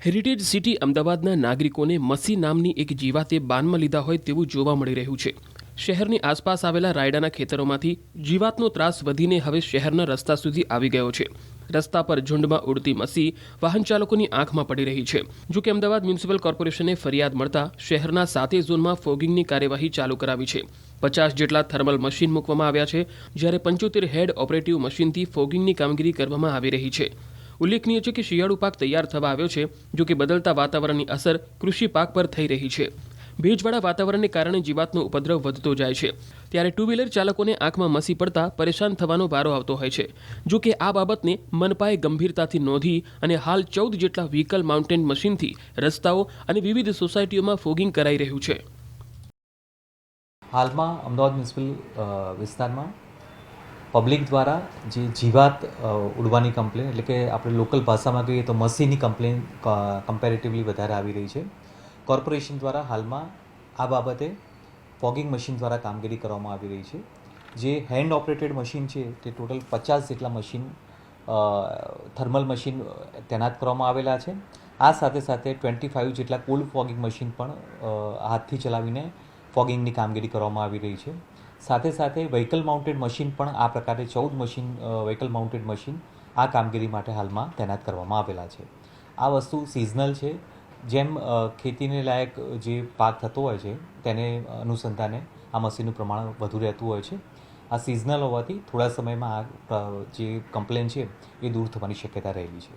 Heritage city અમદાવાદના નાગરિકોને મસી નામની એક જીવાતે બાનમાં લીધા હોય તેવું જોવા મળી રહ્યું છે. શહેરની આસપાસ આવેલા રાયડાના ખેતરોમાંથી જીવાતનો ત્રાસ વધીને હવે શહેરના રસ્તા સુધી આવી ગયો છે. રસ્તા પર ઝુંડમાં ઉડતી મસી વાહન ચાલકોની આંખમાં પડી રહી છે. જો કે અમદાવાદ મ્યુનિસિપલ કોર્પોરેશને ફરિયાદ મળતા શહેરના 7 ઝોનમાં ફોગિંગની કાર્યવાહી ચાલુ કરાવી છે. 50 જેટલા થર્મલ મશીન મૂકવામાં આવ્યા છે, જ્યારે 75 હેડ ઓપરેટિવ મશીનથી ફોગિંગની કામગીરી કરવામાં આવી રહી છે. ઉલ્લેખનીય છે કે શિયાળુ પાક તૈયાર થવા આવ્યો છે. જો કે બદલતા વાતાવરણની અસર કૃષિ પાક પર થઈ રહી છે. ભેજવાળા વાતાવરણને કારણે જીવાતનો ઉપદ્રવ વધતો જાય છે, ત્યારે ટુ વ્હીલર ચાલકોને આંખમાં મસી પડતા પરેશાન થવાનો વારો આવતો હોય છે. જો કે આ બાબતને મનપાએ ગંભીરતાથી નોંધી અને હાલ 14 જેટલા વ્હીકલ માઉન્ટેડ મશીનથી રસ્તાઓ અને વિવિધ સોસાયટીઓમાં ફોગિંગ કરાઈ રહ્યું છે. હાલમાં અમદાવાદ મ્યુનિસિપલ વિસ્તારમાં પબ્લિક દ્વારા જે જીવાત ઉડવાની કમ્પ્લેન, એટલે કે આપણે લોકલ ભાષામાં કહીએ તો મસીની કમ્પ્લેન કમ્પેરેટિવલી વધારે આવી રહી છે. કોર્પોરેશન દ્વારા હાલમાં આ બાબતે ફોગિંગ મશીન દ્વારા કામગીરી કરવામાં આવી રહી છે. જે હેન્ડ ઓપરેટેડ મશીન છે તે ટોટલ 50 જેટલા મશીન થર્મલ મશીન તૈનાત કરવામાં આવેલા છે. આ સાથે સાથે 25 જેટલા કોલ્ડ ફોગિંગ મશીન પણ હાથથી ચલાવીને ફોગિંગની કામગીરી કરવામાં આવી રહી છે. સાથે સાથે વ્હીકલ માઉન્ટેડ મશીન પણ આ પ્રકારે 14 મશીન વ્હીકલ માઉન્ટેડ મશીન આ કામગીરી માટે હાલમાં તૈનાત કરવામાં આવેલા છે. આ વસ્તુ સિઝનલ છે. જેમ ખેતીને લાયક જે પાક થતો હોય છે તેને અનુસંધાને આ મશીનનું પ્રમાણ વધુ રહેતું હોય છે. આ સિઝનલ હોવાથી થોડા સમયમાં આ જે કમ્પ્લેન છે એ દૂર થવાની શક્યતા રહેલી છે.